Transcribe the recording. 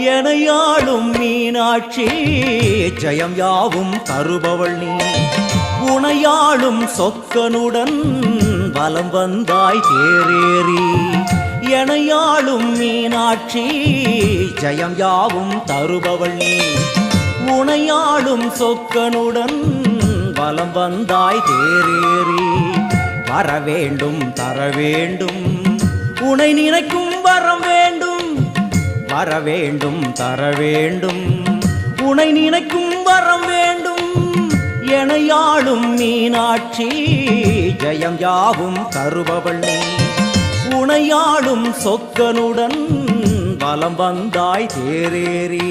எனையாளும் மீனாட்சி ஜெயம் யாவும் தருபவள் நீ உனையாளும் சொக்கனுடன் வலம் வந்தாய் தேரேறி எனையாளும் மீனாட்சி ஜெயம் யாவும் தருபவள் நீ உனையாளும் சொக்கனுடன் வலம் வந்தாய் தேரேறி வரவேண்டும் தரவேண்டும் உனை நினைக்கும் வரம் வேண்டும் வரவேண்டும் தரவேண்டும் உனை நினைக்கும் வரம் வேண்டும் எனையாளும் மீனாட்சி ஜெயம் யாவும் தருபவள் நீ உனையாளும் சொக்கனுடன் வலம் வந்தாய் தேரேறி